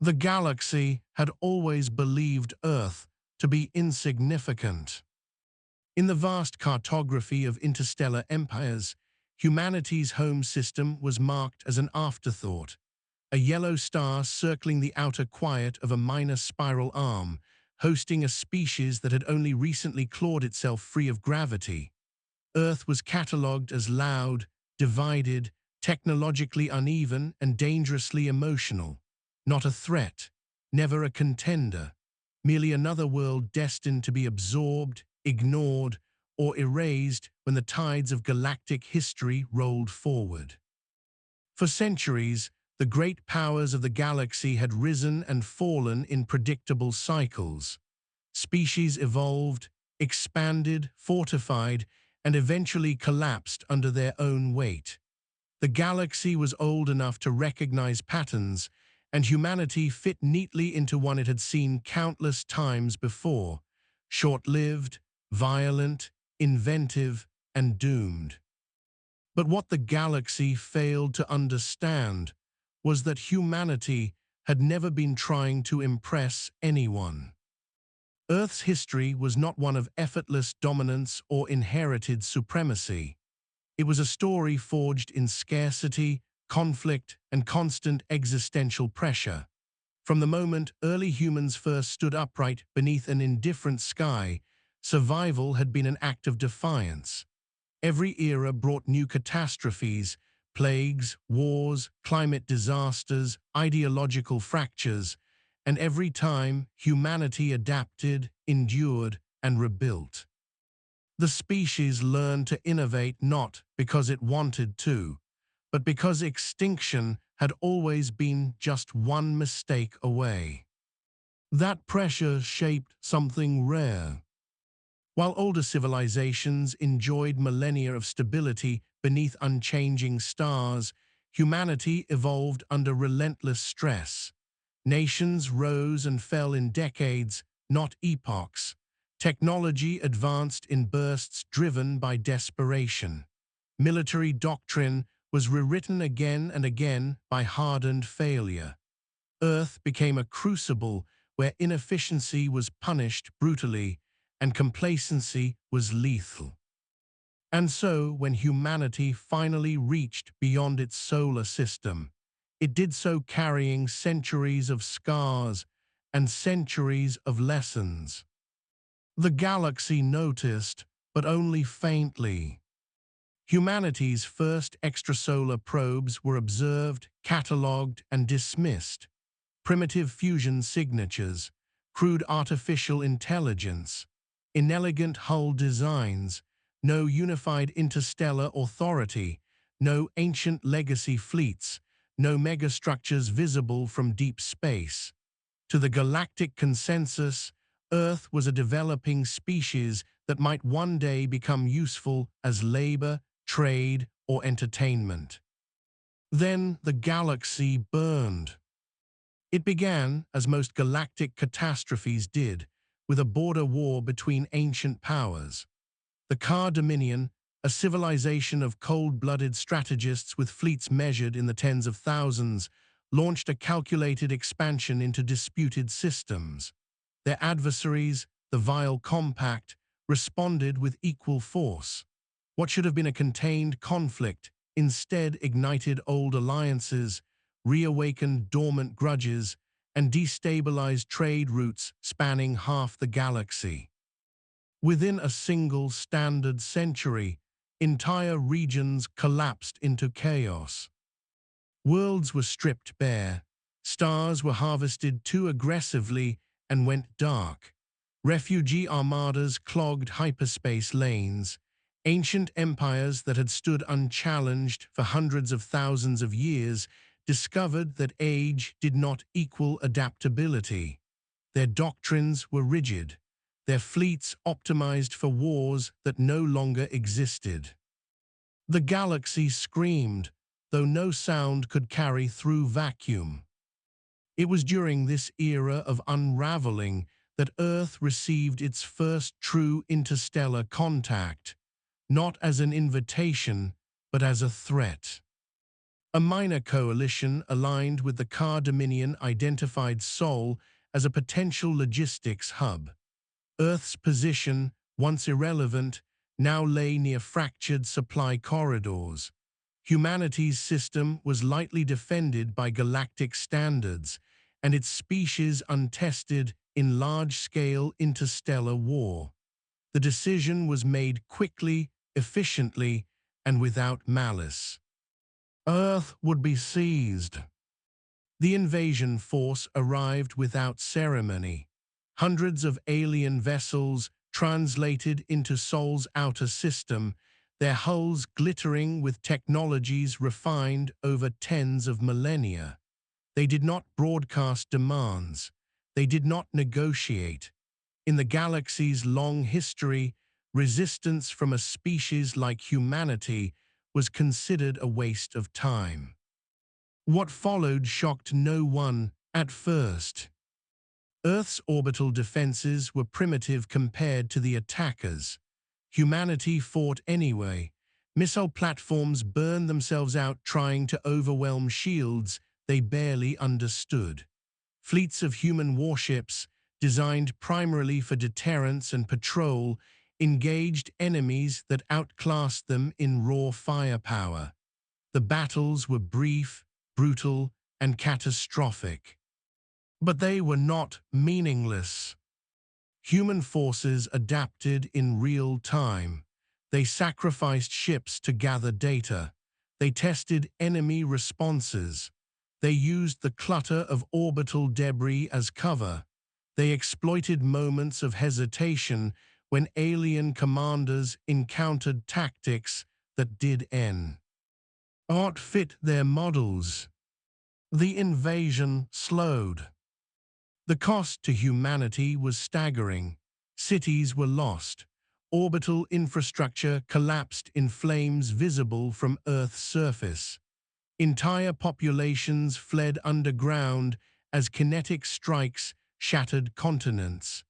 The galaxy had always believed Earth to be insignificant. In the vast cartography of interstellar empires, humanity's home system was marked as an afterthought, a yellow star circling the outer quiet of a minor spiral arm, hosting a species that had only recently clawed itself free of gravity. Earth was catalogued as loud, divided, technologically uneven, and dangerously emotional. Not a threat, never a contender, merely another world destined to be absorbed, ignored, or erased when the tides of galactic history rolled forward. For centuries, the great powers of the galaxy had risen and fallen in predictable cycles. Species evolved, expanded, fortified, and eventually collapsed under their own weight. The galaxy was old enough to recognize patterns, and humanity fit neatly into one it had seen countless times before: short-lived, violent, inventive, and doomed. But what the galaxy failed to understand was that humanity had never been trying to impress anyone. Earth's history was not one of effortless dominance or inherited supremacy. It was a story forged in scarcity, conflict, and constant existential pressure. From the moment early humans first stood upright beneath an indifferent sky, survival had been an act of defiance. Every era brought new catastrophes: plagues, wars, climate disasters, ideological fractures, and every time humanity adapted, endured, and rebuilt. The species learned to innovate not because it wanted to, but because extinction had always been just one mistake away. That pressure shaped something rare. While older civilizations enjoyed millennia of stability beneath unchanging stars, humanity evolved under relentless stress. Nations rose and fell in decades, not epochs. Technology advanced in bursts driven by desperation. Military doctrine was rewritten again and again by hardened failure. Earth became a crucible where inefficiency was punished brutally and complacency was lethal. And so, when humanity finally reached beyond its solar system, it did so carrying centuries of scars and centuries of lessons. The galaxy noticed, but only faintly. Humanity's first extrasolar probes were observed, catalogued, and dismissed. Primitive fusion signatures, crude artificial intelligence, inelegant hull designs, no unified interstellar authority, no ancient legacy fleets, no megastructures visible from deep space. To the galactic consensus, Earth was a developing species that might one day become useful as labor, trade, or entertainment. Then the galaxy burned. It began, as most galactic catastrophes did, with a border war between ancient powers. The Car Dominion, a civilization of cold-blooded strategists with fleets measured in the tens of thousands, launched a calculated expansion into disputed systems. Their adversaries, the Vile Compact, responded with equal force. What should have been a contained conflict instead ignited old alliances, reawakened dormant grudges, and destabilized trade routes spanning half the galaxy. Within a single standard century, entire regions collapsed into chaos. Worlds were stripped bare, stars were harvested too aggressively and went dark. Refugee armadas clogged hyperspace lanes. Ancient empires that had stood unchallenged for hundreds of thousands of years discovered that age did not equal adaptability. Their doctrines were rigid, their fleets optimized for wars that no longer existed. The galaxy screamed, though no sound could carry through vacuum. It was during this era of unraveling that Earth received its first true interstellar contact, not as an invitation, but as a threat. A minor coalition aligned with the Car Dominion identified Sol as a potential logistics hub. Earth's position, once irrelevant, now lay near fractured supply corridors. Humanity's system was lightly defended by galactic standards, and its species untested in large-scale interstellar war. The decision was made quickly, efficiently, and without malice. Earth would be seized. The invasion force arrived without ceremony. Hundreds of alien vessels translated into Sol's outer system, their hulls glittering with technologies refined over tens of millennia. They did not broadcast demands. They did not negotiate. In the galaxy's long history, resistance from a species like humanity was considered a waste of time. What followed shocked no one at first. Earth's orbital defenses were primitive compared to the attackers. Humanity fought anyway. Missile platforms burned themselves out trying to overwhelm shields they barely understood. Fleets of human warships, designed primarily for deterrence and patrol, engaged enemies that outclassed them in raw firepower. The battles were brief, brutal, and catastrophic. But they were not meaningless. Human forces adapted in real time. They sacrificed ships to gather data. They tested enemy responses. They used the clutter of orbital debris as cover. They exploited moments of hesitation when alien commanders encountered tactics that did not fit their models. The invasion slowed. The cost to humanity was staggering. Cities were lost. Orbital infrastructure collapsed in flames visible from Earth's surface. Entire populations fled underground as kinetic strikes shattered continents.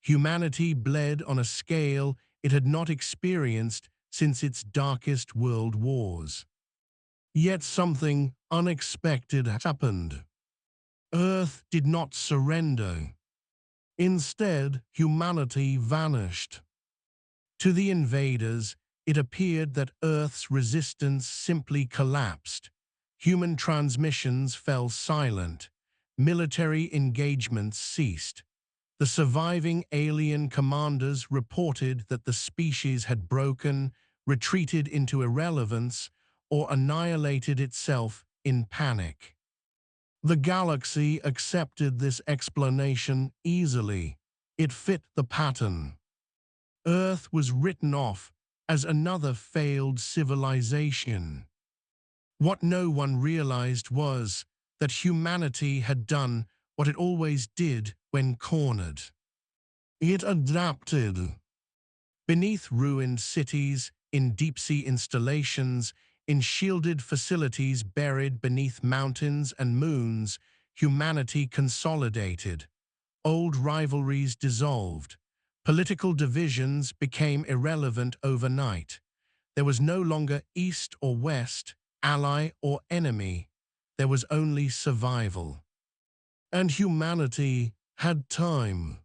Humanity bled on a scale it had not experienced since its darkest world wars. Yet something unexpected happened. Earth did not surrender. Instead, humanity vanished. To the invaders, it appeared that Earth's resistance simply collapsed. Human transmissions fell silent. Military engagements ceased. The surviving alien commanders reported that the species had broken, retreated into irrelevance, or annihilated itself in panic. The galaxy accepted this explanation easily. It fit the pattern. Earth was written off as another failed civilization. What no one realized was that humanity had done what it always did when cornered. It adapted. Beneath ruined cities, in deep-sea installations, in shielded facilities buried beneath mountains and moons, humanity consolidated. Old rivalries dissolved. Political divisions became irrelevant overnight. There was no longer East or West, ally or enemy. There was only survival. And humanity had time.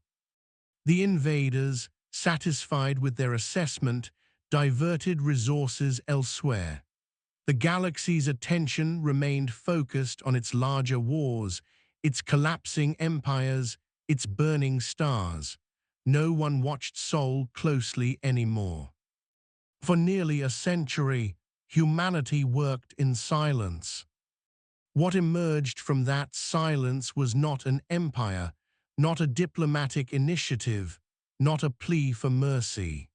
The invaders, satisfied with their assessment, diverted resources elsewhere. The galaxy's attention remained focused on its larger wars, its collapsing empires, its burning stars. No one watched Sol closely anymore. For nearly a century, humanity worked in silence. What emerged from that silence was not an empire, not a diplomatic initiative, not a plea for mercy.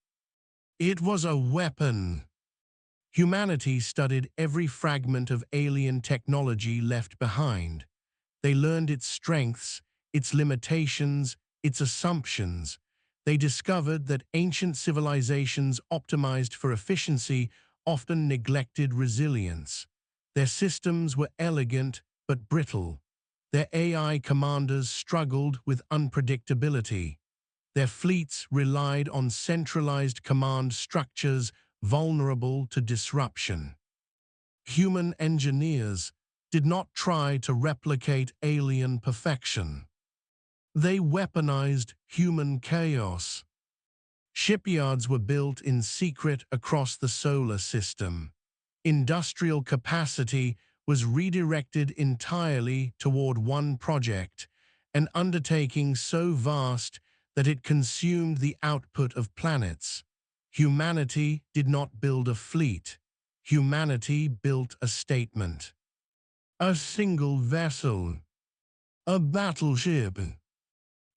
It was a weapon. Humanity studied every fragment of alien technology left behind. They learned its strengths, its limitations, its assumptions. They discovered that ancient civilizations optimized for efficiency often neglected resilience. Their systems were elegant but brittle. Their AI commanders struggled with unpredictability. Their fleets relied on centralized command structures vulnerable to disruption. Human engineers did not try to replicate alien perfection. They weaponized human chaos. Shipyards were built in secret across the solar system. Industrial capacity was redirected entirely toward one project, an undertaking so vast that it consumed the output of planets. Humanity did not build a fleet. Humanity built a statement. A single vessel. A battleship.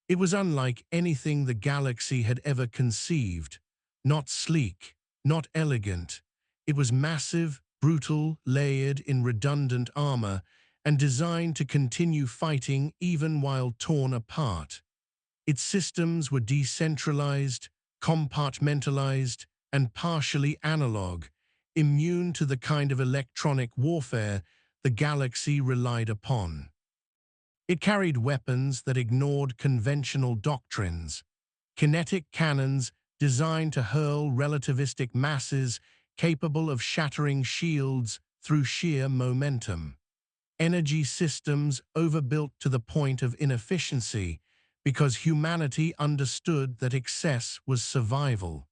It was unlike anything the galaxy had ever conceived. Not sleek, not elegant. It was massive, brutal, layered in redundant armor, and designed to continue fighting even while torn apart. Its systems were decentralized, compartmentalized, and partially analog, immune to the kind of electronic warfare the galaxy relied upon. It carried weapons that ignored conventional doctrines, kinetic cannons designed to hurl relativistic masses capable of shattering shields through sheer momentum. Energy systems overbuilt to the point of inefficiency because humanity understood that excess was survival.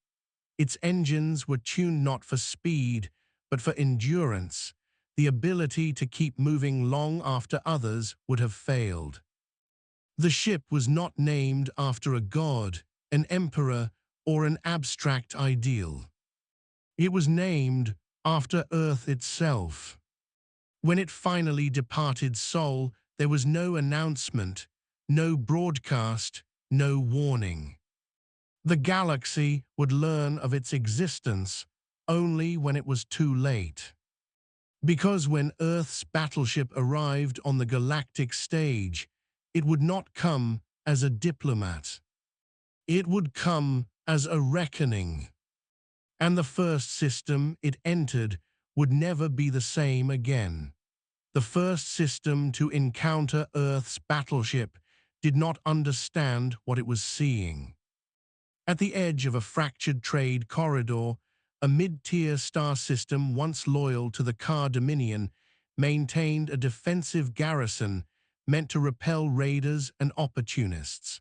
Its engines were tuned not for speed, but for endurance, the ability to keep moving long after others would have failed. The ship was not named after a god, an emperor, or an abstract ideal. It was named after Earth itself. When it finally departed Sol, there was no announcement, no broadcast, no warning. The galaxy would learn of its existence only when it was too late. Because when Earth's battleship arrived on the galactic stage, it would not come as a diplomat. It would come as a reckoning. And the first system it entered would never be the same again. The first system to encounter Earth's battleship did not understand what it was seeing. At the edge of a fractured trade corridor, a mid-tier star system once loyal to the Car Dominion maintained a defensive garrison meant to repel raiders and opportunists.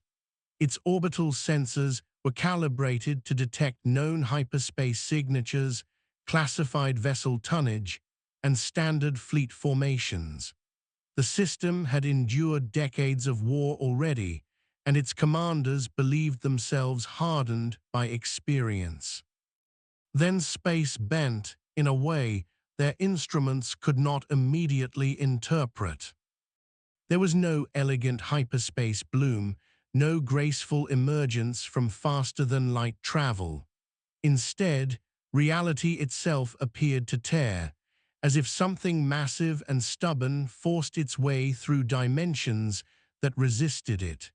Its orbital sensors were calibrated to detect known hyperspace signatures, classified vessel tonnage, and standard fleet formations. The system had endured decades of war already, and its commanders believed themselves hardened by experience. Then space bent in a way their instruments could not immediately interpret. There was no elegant hyperspace bloom, no graceful emergence from faster-than-light travel. Instead, reality itself appeared to tear, as if something massive and stubborn forced its way through dimensions that resisted it.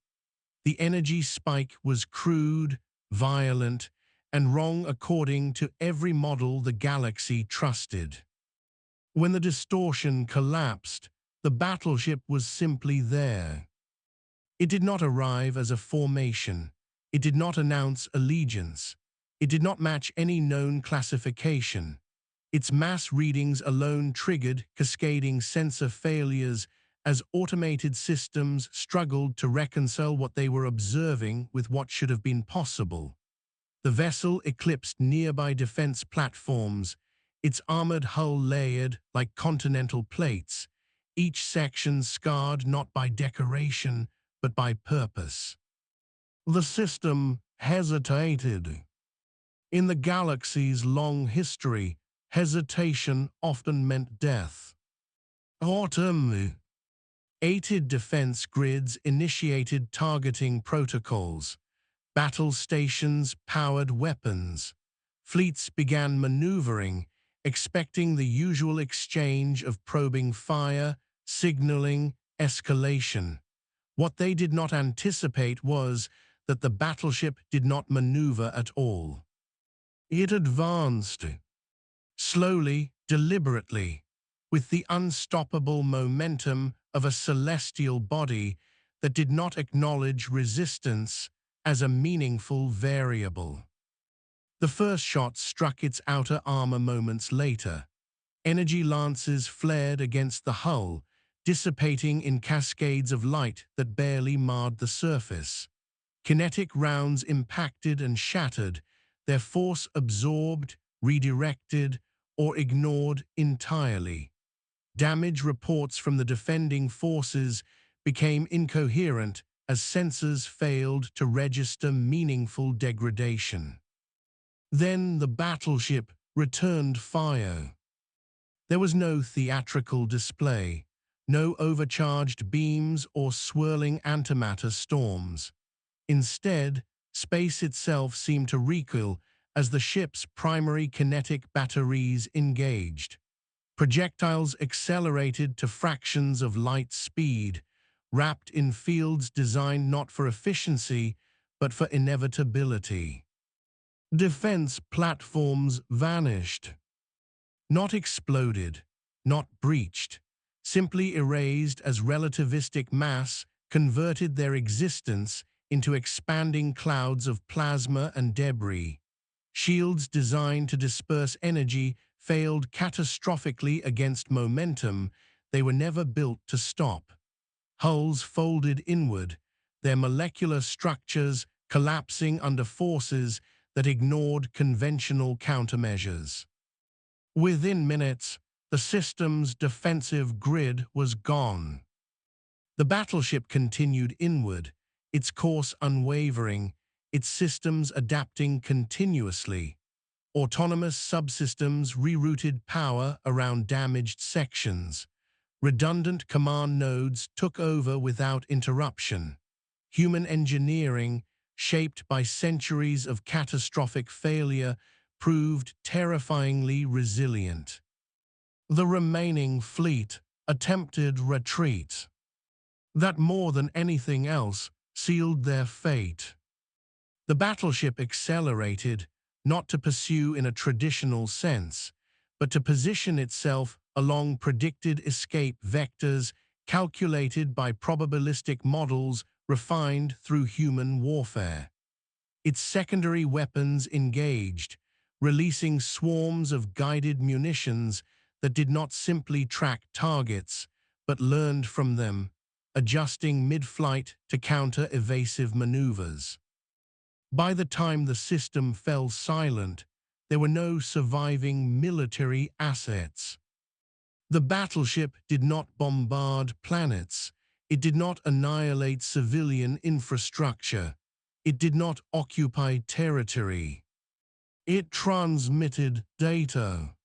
The energy spike was crude, violent, and wrong according to every model the galaxy trusted. When the distortion collapsed, the battleship was simply there. It did not arrive as a formation. It did not announce allegiance. It did not match any known classification. Its mass readings alone triggered cascading sensor failures as automated systems struggled to reconcile what they were observing with what should have been possible. The vessel eclipsed nearby defense platforms, its armored hull layered like continental plates, each section scarred not by decoration but by purpose. The system hesitated. In the galaxy's long history, hesitation often meant death. Automated defense grids initiated targeting protocols. Battle stations powered weapons. Fleets began maneuvering, expecting the usual exchange of probing fire, signaling, escalation. What they did not anticipate was that the battleship did not maneuver at all. It advanced. Slowly, deliberately, with the unstoppable momentum of a celestial body that did not acknowledge resistance as a meaningful variable. The first shot struck its outer armor moments later. Energy lances flared against the hull, dissipating in cascades of light that barely marred the surface. Kinetic rounds impacted and shattered, their force absorbed, redirected, or ignored entirely. Damage reports from the defending forces became incoherent as sensors failed to register meaningful degradation. Then the battleship returned fire. There was no theatrical display, no overcharged beams or swirling antimatter storms. Instead, space itself seemed to recoil as the ship's primary kinetic batteries engaged. Projectiles accelerated to fractions of light speed, wrapped in fields designed not for efficiency, but for inevitability. Defense platforms vanished. Not exploded, not breached, simply erased as relativistic mass converted their existence into expanding clouds of plasma and debris. Shields designed to disperse energy failed catastrophically against momentum they were never built to stop. Hulls folded inward, their molecular structures collapsing under forces that ignored conventional countermeasures. Within minutes, the system's defensive grid was gone. The battleship continued inward, its course unwavering, its systems adapting continuously. Autonomous subsystems rerouted power around damaged sections. Redundant command nodes took over without interruption. Human engineering, shaped by centuries of catastrophic failure, proved terrifyingly resilient. The remaining fleet attempted retreat. That more than anything else sealed their fate. The battleship accelerated, not to pursue in a traditional sense, but to position itself along predicted escape vectors calculated by probabilistic models refined through human warfare. Its secondary weapons engaged, releasing swarms of guided munitions that did not simply track targets, but learned from them, adjusting mid-flight to counter evasive maneuvers. By the time the system fell silent, there were no surviving military assets. The battleship did not bombard planets. It did not annihilate civilian infrastructure. It did not occupy territory. It transmitted data.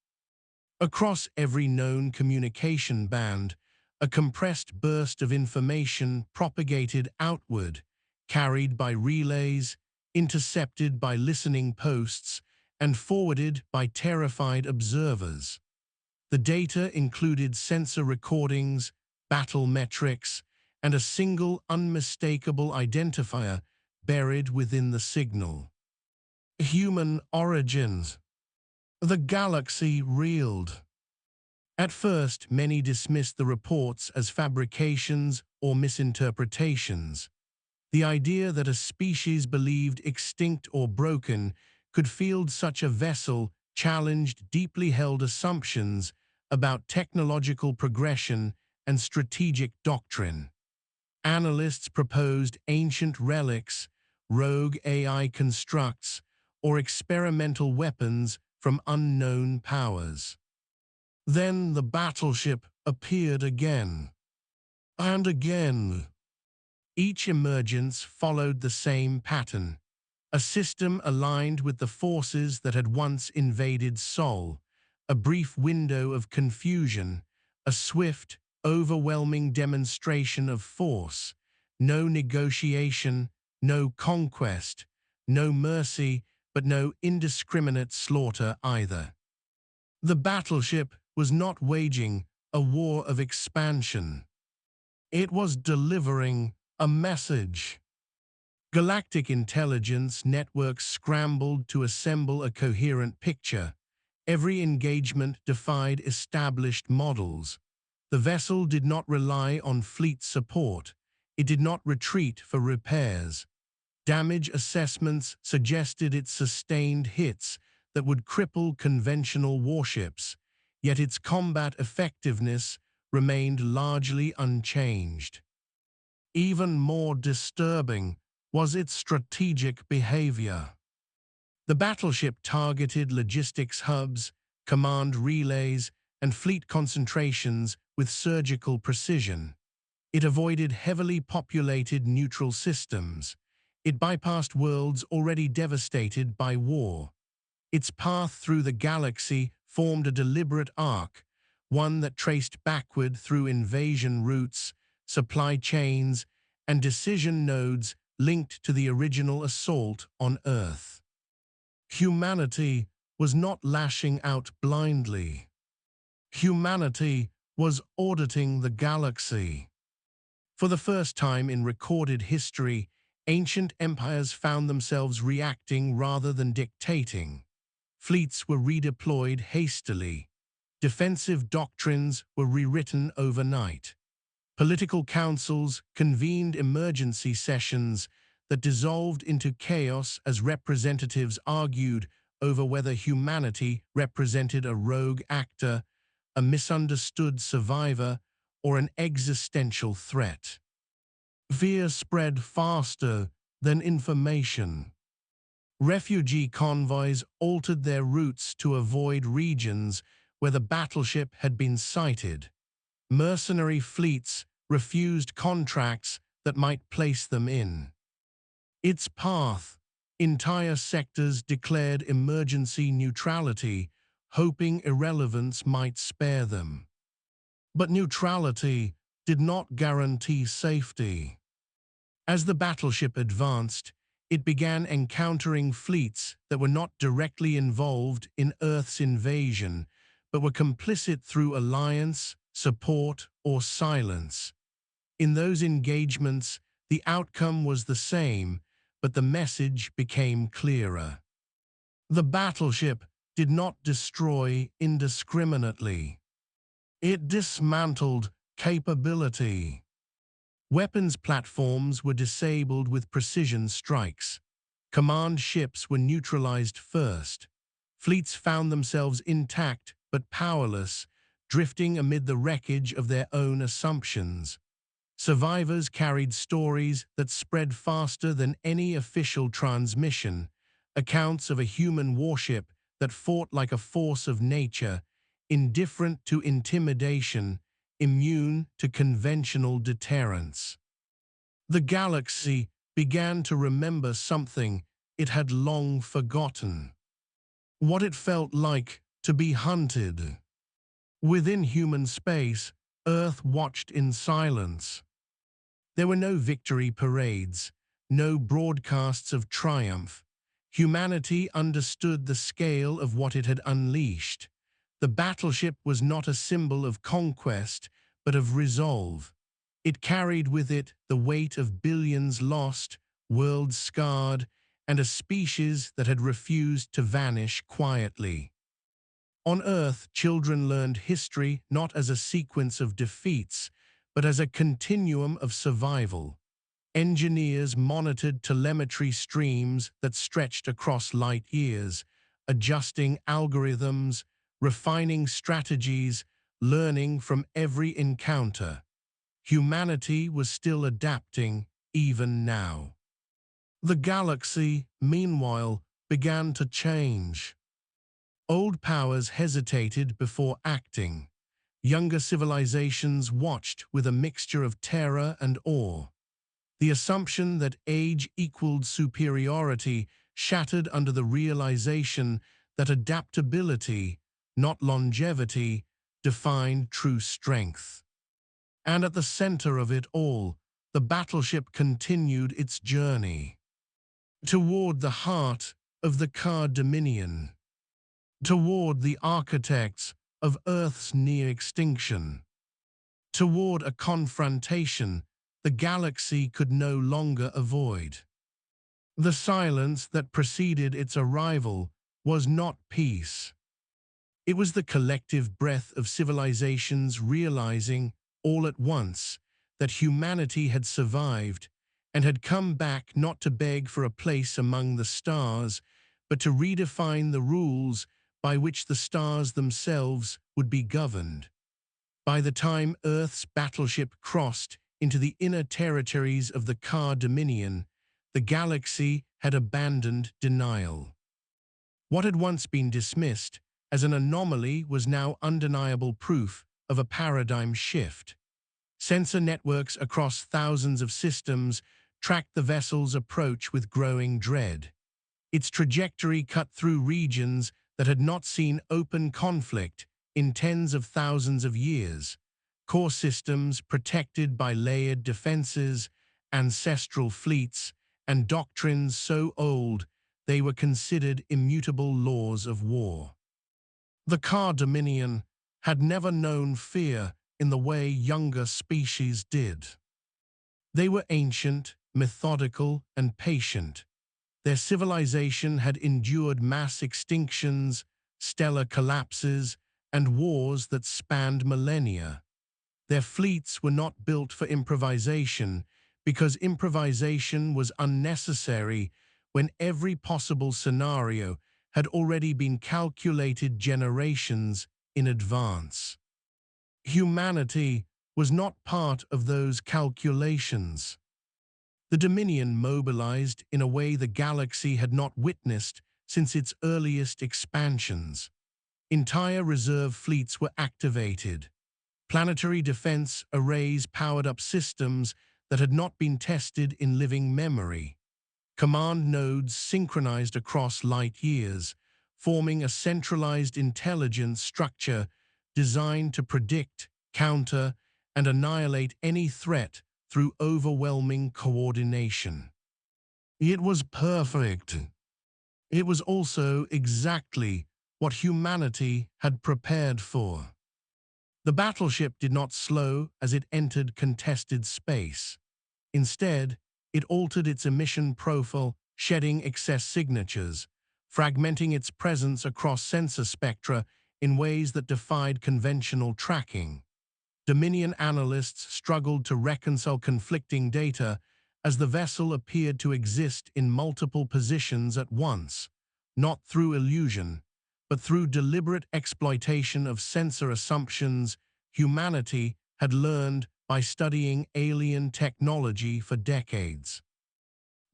Across every known communication band, a compressed burst of information propagated outward, carried by relays, intercepted by listening posts, and forwarded by terrified observers. The data included sensor recordings, battle metrics, and a single unmistakable identifier buried within the signal. Human origins. The galaxy reeled. At first, many dismissed the reports as fabrications or misinterpretations. The idea that a species believed extinct or broken could field such a vessel challenged deeply held assumptions about technological progression and strategic doctrine. Analysts proposed ancient relics, rogue AI constructs, or experimental weapons from unknown powers. Then the battleship appeared again. And again. Each emergence followed the same pattern, a system aligned with the forces that had once invaded Sol, a brief window of confusion, a swift, overwhelming demonstration of force, no negotiation, no conquest, no mercy, but no indiscriminate slaughter either. The battleship was not waging a war of expansion. It was delivering a message. Galactic intelligence networks scrambled to assemble a coherent picture. Every engagement defied established models. The vessel did not rely on fleet support. It did not retreat for repairs. Damage assessments suggested it sustained hits that would cripple conventional warships. yet its combat effectiveness remained largely unchanged. Even more disturbing was its strategic behavior. The battleship targeted logistics hubs, command relays, and fleet concentrations with surgical precision. It avoided heavily populated neutral systems. It bypassed worlds already devastated by war. Its path through the galaxy formed a deliberate arc, one that traced backward through invasion routes, supply chains, and decision nodes linked to the original assault on Earth. Humanity was not lashing out blindly. Humanity was auditing the galaxy. For the first time in recorded history, ancient empires found themselves reacting rather than dictating. Fleets were redeployed hastily. Defensive doctrines were rewritten overnight. Political councils convened emergency sessions that dissolved into chaos as representatives argued over whether humanity represented a rogue actor, a misunderstood survivor, or an existential threat. Fear spread faster than information. Refugee convoys altered their routes to avoid regions where the battleship had been sighted. Mercenary fleets refused contracts that might place them in its path. Entire sectors declared emergency neutrality, hoping irrelevance might spare them. But neutrality did not guarantee safety. As the battleship advanced, it began encountering fleets that were not directly involved in Earth's invasion, but were complicit through alliance, support, or silence. In those engagements, the outcome was the same, but the message became clearer. The battleship did not destroy indiscriminately. It dismantled capability. Weapons platforms were disabled with precision strikes. Command ships were neutralized first. Fleets found themselves intact but powerless, drifting amid the wreckage of their own assumptions. Survivors carried stories that spread faster than any official transmission, accounts of a human warship that fought like a force of nature, indifferent to intimidation, immune to conventional deterrence. The galaxy began to remember something it had long forgotten. What it felt like to be hunted. Within human space, Earth watched in silence. There were no victory parades, no broadcasts of triumph. Humanity understood the scale of what it had unleashed. The battleship was not a symbol of conquest, but of resolve. It carried with it the weight of billions lost, worlds scarred, and a species that had refused to vanish quietly. On Earth, children learned history not as a sequence of defeats, but as a continuum of survival. Engineers monitored telemetry streams that stretched across light years, adjusting algorithms, refining strategies, learning from every encounter. Humanity was still adapting, even now. The galaxy, meanwhile, began to change. Old powers hesitated before acting. Younger civilizations watched with a mixture of terror and awe. The assumption that age equaled superiority shattered under the realization that adaptability, not longevity, defined true strength. And at the center of it all, the battleship continued its journey toward the heart of the Car Dominion, toward the architects of Earth's near extinction, toward a confrontation the galaxy could no longer avoid. The silence that preceded its arrival was not peace. It was the collective breath of civilizations realizing, all at once, that humanity had survived and had come back not to beg for a place among the stars, but to redefine the rules by which the stars themselves would be governed. By the time Earth's battleship crossed into the inner territories of the Car Dominion, the galaxy had abandoned denial. What had once been dismissed as an anomaly was now undeniable proof of a paradigm shift. Sensor networks across thousands of systems tracked the vessel's approach with growing dread. Its trajectory cut through regions that had not seen open conflict in tens of thousands of years. Core systems protected by layered defenses, ancestral fleets, and doctrines so old they were considered immutable laws of war. The Car Dominion had never known fear in the way younger species did. They were ancient, methodical, and patient. Their civilization had endured mass extinctions, stellar collapses, and wars that spanned millennia. Their fleets were not built for improvisation because improvisation was unnecessary when every possible scenario had already been calculated generations in advance. Humanity was not part of those calculations. The Dominion mobilized in a way the galaxy had not witnessed since its earliest expansions. Entire reserve fleets were activated. Planetary defense arrays powered up systems that had not been tested in living memory. Command nodes synchronized across light years, forming a centralized intelligence structure designed to predict, counter, and annihilate any threat through overwhelming coordination. It was perfect. It was also exactly what humanity had prepared for. The battleship did not slow as it entered contested space. Instead, it altered its emission profile, shedding excess signatures, fragmenting its presence across sensor spectra in ways that defied conventional tracking. Dominion analysts struggled to reconcile conflicting data as the vessel appeared to exist in multiple positions at once, not through illusion, but through deliberate exploitation of sensor assumptions humanity had learned by studying alien technology for decades.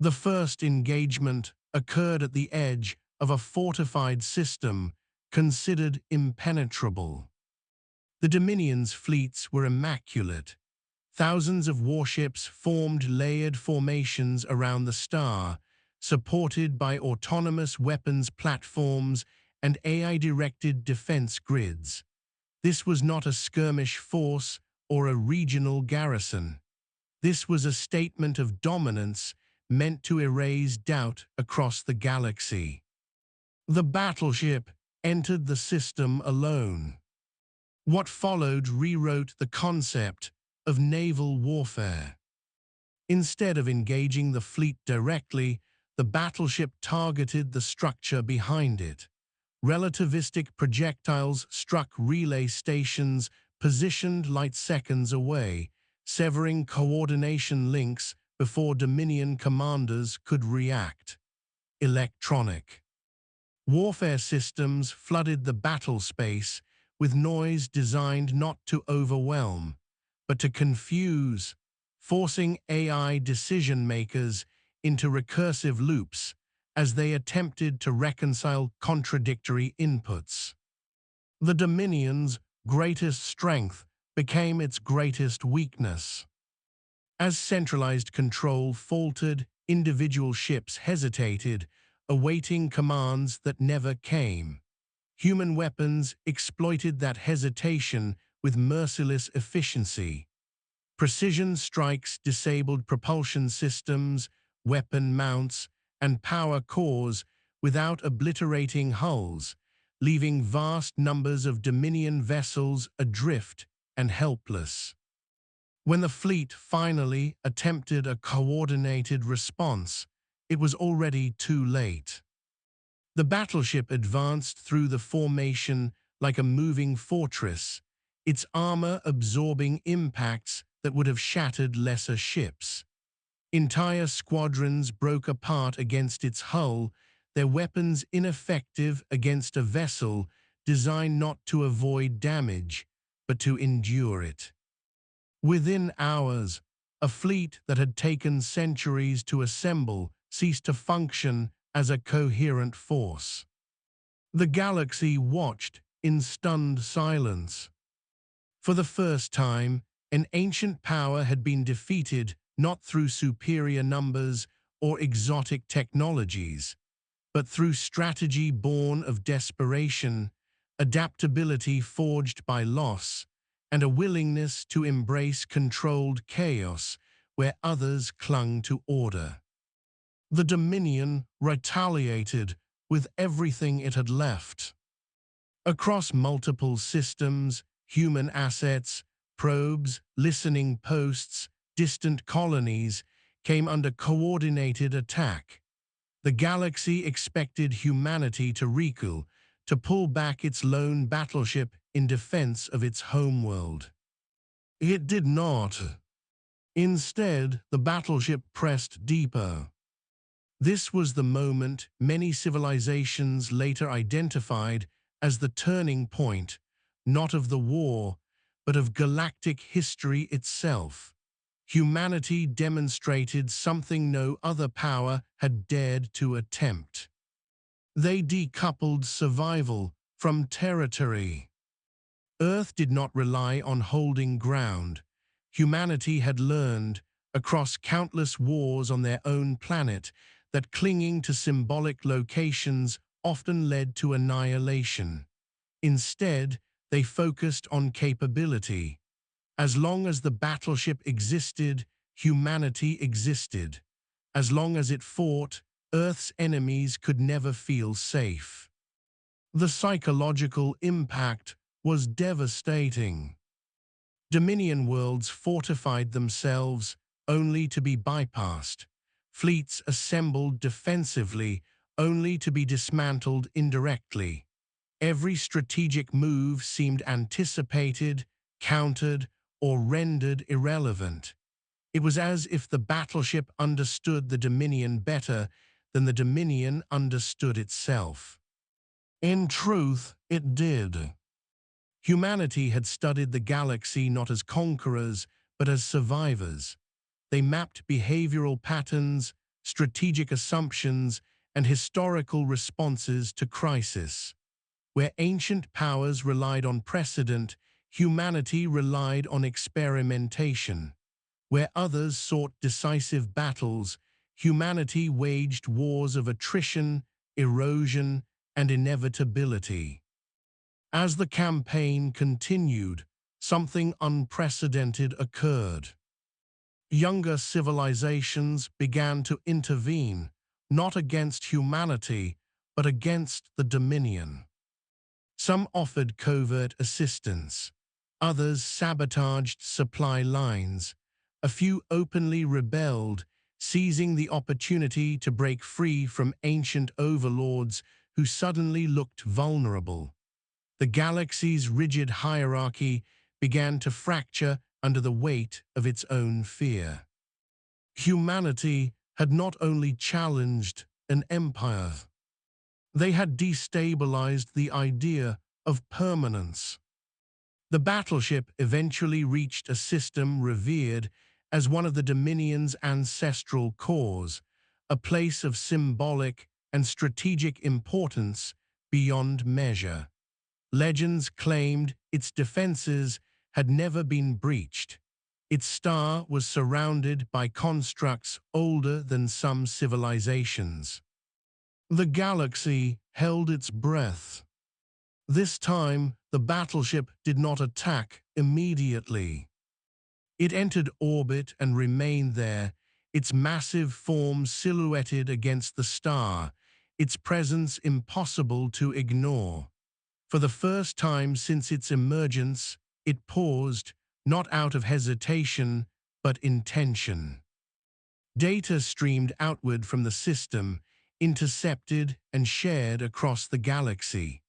The first engagement occurred at the edge of a fortified system considered impenetrable. The Dominion's fleets were immaculate. Thousands of warships formed layered formations around the star, supported by autonomous weapons platforms and AI-directed defense grids. This was not a skirmish force or a regional garrison. This was a statement of dominance meant to erase doubt across the galaxy. The battleship entered the system alone. What followed rewrote the concept of naval warfare. Instead of engaging the fleet directly, the battleship targeted the structure behind it. Relativistic projectiles struck relay stations positioned light seconds away, severing coordination links before Dominion commanders could react. Electronic warfare systems flooded the battle space with noise designed not to overwhelm, but to confuse, forcing AI decision-makers into recursive loops as they attempted to reconcile contradictory inputs. The Dominion's greatest strength became its greatest weakness. As centralized control faltered, individual ships hesitated, awaiting commands that never came. Human weapons exploited that hesitation with merciless efficiency. Precision strikes disabled propulsion systems, weapon mounts, and power cores without obliterating hulls, leaving vast numbers of Dominion vessels adrift and helpless. When the fleet finally attempted a coordinated response, it was already too late. The battleship advanced through the formation like a moving fortress, its armor absorbing impacts that would have shattered lesser ships. Entire squadrons broke apart against its hull, their weapons ineffective against a vessel designed not to avoid damage, but to endure it. Within hours, a fleet that had taken centuries to assemble ceased to function as a coherent force. The galaxy watched in stunned silence. For the first time, an ancient power had been defeated not through superior numbers or exotic technologies, but through strategy born of desperation, adaptability forged by loss, and a willingness to embrace controlled chaos where others clung to order. The Dominion retaliated with everything it had left. Across multiple systems, human assets, probes, listening posts, distant colonies came under coordinated attack. The galaxy expected humanity to recoil, to pull back its lone battleship in defense of its homeworld. It did not. Instead, the battleship pressed deeper. This was the moment many civilizations later identified as the turning point, not of the war, but of galactic history itself. Humanity demonstrated something no other power had dared to attempt. They decoupled survival from territory. Earth did not rely on holding ground. Humanity had learned, across countless wars on their own planet, that clinging to symbolic locations often led to annihilation. Instead, they focused on capability. As long as the battleship existed, humanity existed. As long as it fought, Earth's enemies could never feel safe. The psychological impact was devastating. Dominion worlds fortified themselves only to be bypassed. Fleets assembled defensively only to be dismantled indirectly. Every strategic move seemed anticipated, countered, or rendered irrelevant. It was as if the battleship understood the Dominion better than the Dominion understood itself. In truth, it did. Humanity had studied the galaxy not as conquerors, but as survivors. They mapped behavioral patterns, strategic assumptions, and historical responses to crisis. Where ancient powers relied on precedent, humanity relied on experimentation. Where others sought decisive battles, humanity waged wars of attrition, erosion, and inevitability. As the campaign continued, something unprecedented occurred. Younger civilizations began to intervene, not against humanity, but against the Dominion. Some offered covert assistance. Others sabotaged supply lines. A few openly rebelled, seizing the opportunity to break free from ancient overlords who suddenly looked vulnerable. The galaxy's rigid hierarchy began to fracture under the weight of its own fear. Humanity had not only challenged an empire, they had destabilized the idea of permanence. The battleship eventually reached a system revered as one of the Dominion's ancestral cores, a place of symbolic and strategic importance beyond measure. Legends claimed its defenses had never been breached. Its star was surrounded by constructs older than some civilizations. The galaxy held its breath. This time, the battleship did not attack immediately. It entered orbit and remained there, its massive form silhouetted against the star, its presence impossible to ignore. For the first time since its emergence, it paused, not out of hesitation, but intention. Data streamed outward from the system, intercepted and shared across the galaxy.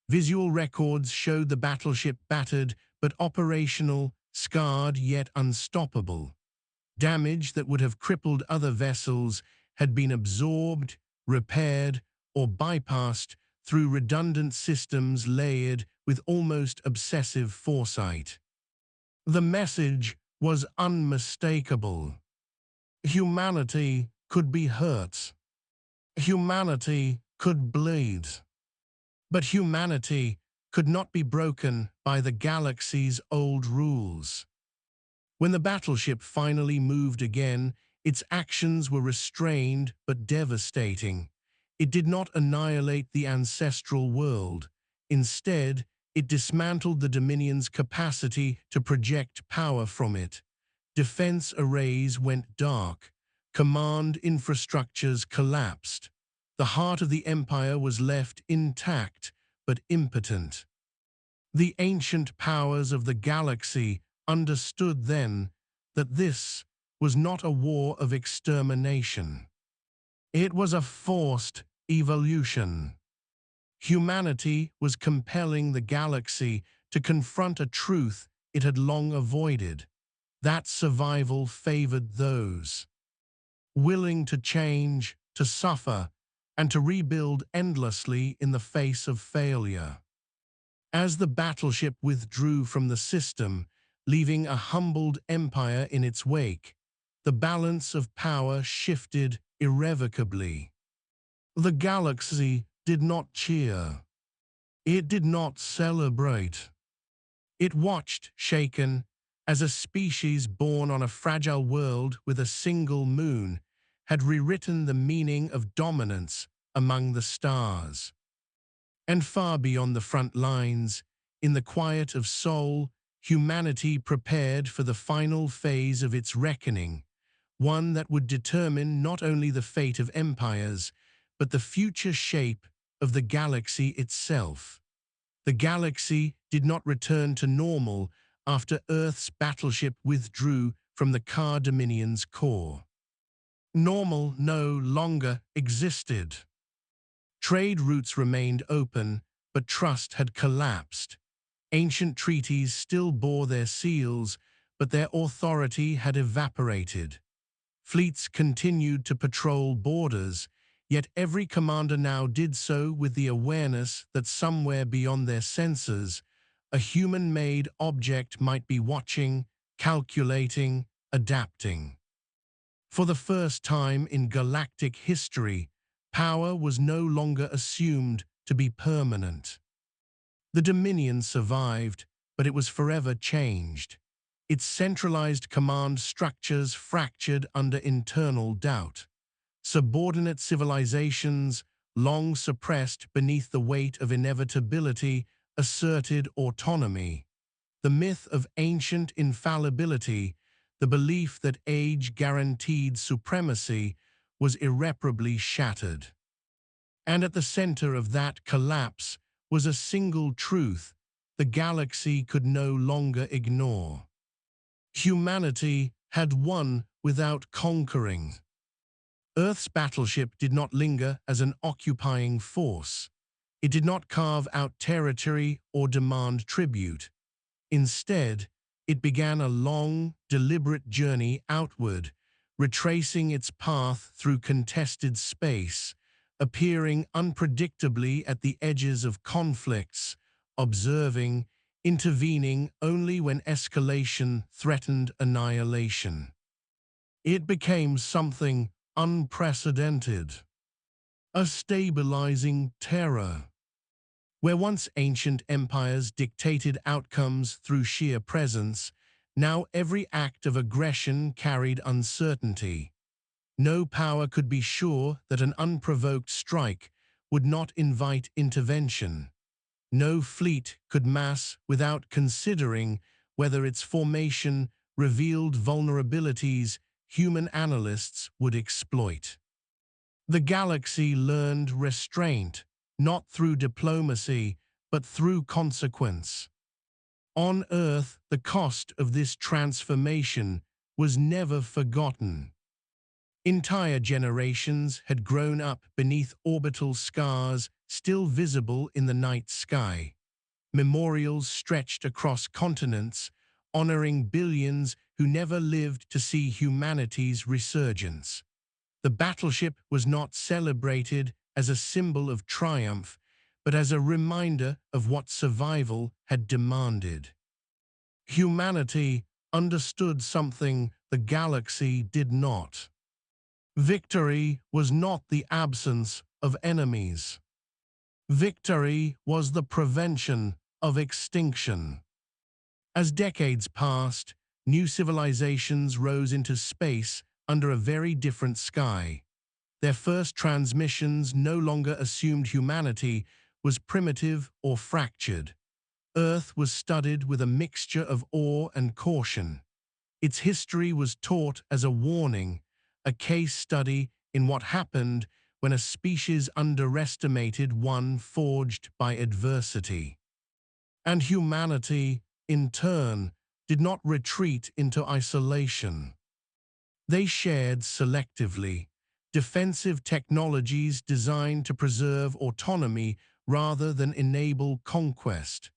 Visual records showed the battleship battered but operational, scarred yet unstoppable. Damage that would have crippled other vessels had been absorbed, repaired, or bypassed through redundant systems layered with almost obsessive foresight. The message was unmistakable. Humanity could be hurt. Humanity could bleed. But humanity could not be broken by the galaxy's old rules. When the battleship finally moved again, its actions were restrained but devastating. It did not annihilate the ancestral world. Instead, it dismantled the Dominion's capacity to project power from it. Defense arrays went dark. Command infrastructures collapsed. The heart of the Empire was left intact but impotent. The ancient powers of the galaxy understood then that this was not a war of extermination. It was a forced evolution. Humanity was compelling the galaxy to confront a truth it had long avoided. That survival favored those willing to change, to suffer, and to rebuild endlessly in the face of failure. As the battleship withdrew from the system, leaving a humbled empire in its wake, the balance of power shifted irrevocably. The galaxy did not cheer. It did not celebrate. It watched, shaken, as a species born on a fragile world with a single moon had rewritten the meaning of dominance among the stars. And far beyond the front lines, in the quiet of soul, humanity prepared for the final phase of its reckoning, one that would determine not only the fate of empires, but the future shape of the galaxy itself. The galaxy did not return to normal after Earth's battleship withdrew from the Car Dominion's core. Normal no longer existed. Trade routes remained open, but trust had collapsed. Ancient treaties still bore their seals, but their authority had evaporated. Fleets continued to patrol borders, yet every commander now did so with the awareness that somewhere beyond their senses, a human-made object might be watching, calculating, adapting. For the first time in galactic history, power was no longer assumed to be permanent. The Dominion survived, but it was forever changed. Its centralized command structures fractured under internal doubt. Subordinate civilizations, long suppressed beneath the weight of inevitability, asserted autonomy. The myth of ancient infallibility, the belief that age guaranteed supremacy, was irreparably shattered. And at the center of that collapse was a single truth the galaxy could no longer ignore. Humanity had won without conquering. Earth's battleship did not linger as an occupying force. It did not carve out territory or demand tribute. Instead, it began a long, deliberate journey outward, retracing its path through contested space, appearing unpredictably at the edges of conflicts, observing, intervening only when escalation threatened annihilation. It became something unprecedented, a stabilizing terror. Where once ancient empires dictated outcomes through sheer presence, now every act of aggression carried uncertainty. No power could be sure that an unprovoked strike would not invite intervention. No fleet could mass without considering whether its formation revealed vulnerabilities human analysts would exploit. The galaxy learned restraint, not through diplomacy, but through consequence. On Earth, the cost of this transformation was never forgotten. Entire generations had grown up beneath orbital scars still visible in the night sky. Memorials stretched across continents, honoring billions who never lived to see humanity's resurgence. The battleship was not celebrated as a symbol of triumph, but as a reminder of what survival had demanded. Humanity understood something the galaxy did not. Victory was not the absence of enemies. Victory was the prevention of extinction. As decades passed, new civilizations rose into space under a very different sky. Their first transmissions no longer assumed humanity was primitive or fractured. Earth was studied with a mixture of awe and caution. Its history was taught as a warning, a case study in what happened when a species underestimated one forged by adversity. And humanity, in turn, did not retreat into isolation. They shared selectively, defensive technologies designed to preserve autonomy rather than enable conquest,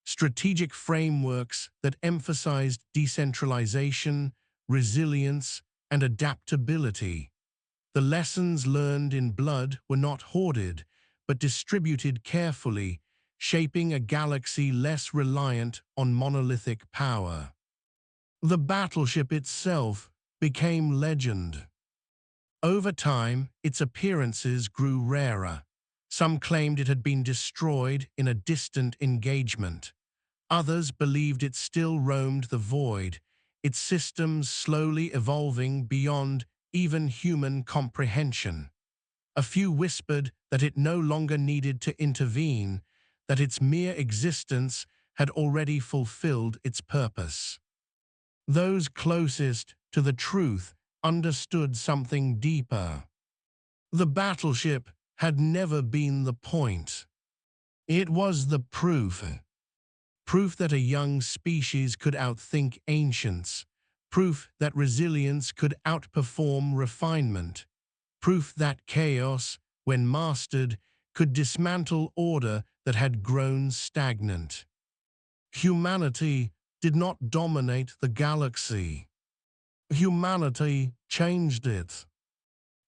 strategic frameworks that emphasized decentralization, resilience, and adaptability. The lessons learned in blood were not hoarded, but distributed carefully, shaping a galaxy less reliant on monolithic power. The battleship itself became legend. Over time, its appearances grew rarer. Some claimed it had been destroyed in a distant engagement. Others believed it still roamed the void, its systems slowly evolving beyond even human comprehension. A few whispered that it no longer needed to intervene, that its mere existence had already fulfilled its purpose. Those closest to the truth understood something deeper. The battleship had never been the point. It was the proof. Proof that a young species could outthink ancients. Proof that resilience could outperform refinement. Proof that chaos, when mastered, could dismantle order that had grown stagnant. Humanity did not dominate the galaxy. Humanity changed it.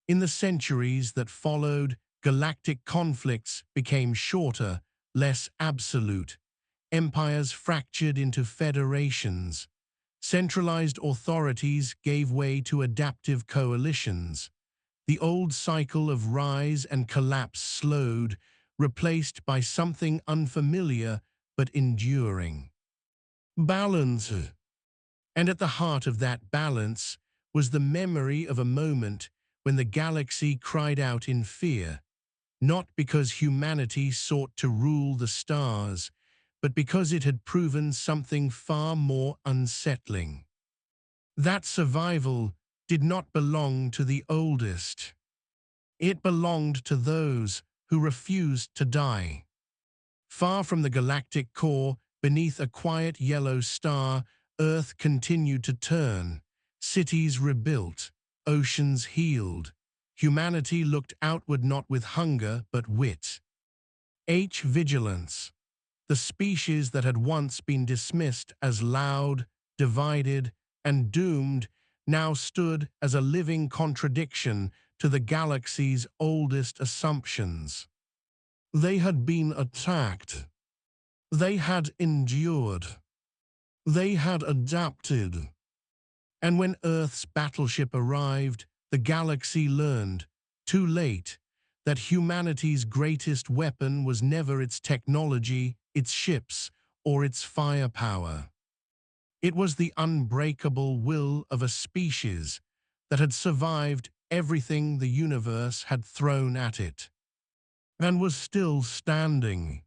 In the centuries that followed, galactic conflicts became shorter, less absolute. Empires fractured into federations. Centralized authorities gave way to adaptive coalitions. The old cycle of rise and collapse slowed, replaced by something unfamiliar but enduring. Balance. And at the heart of that balance was the memory of a moment when the galaxy cried out in fear, not because humanity sought to rule the stars, but because it had proven something far more unsettling. That survival did not belong to the oldest. It belonged to those who refused to die. Far from the galactic core, beneath a quiet yellow star, Earth continued to turn. Cities rebuilt, oceans healed. Humanity looked outward not with hunger but wit. Vigilance. The species that had once been dismissed as loud, divided, and doomed now stood as a living contradiction to the galaxy's oldest assumptions. They had been attacked. They had endured. They had adapted. And when Earth's battleship arrived, the galaxy learned, too late, that humanity's greatest weapon was never its technology, its ships, or its firepower. It was the unbreakable will of a species that had survived everything the universe had thrown at it, and was still standing.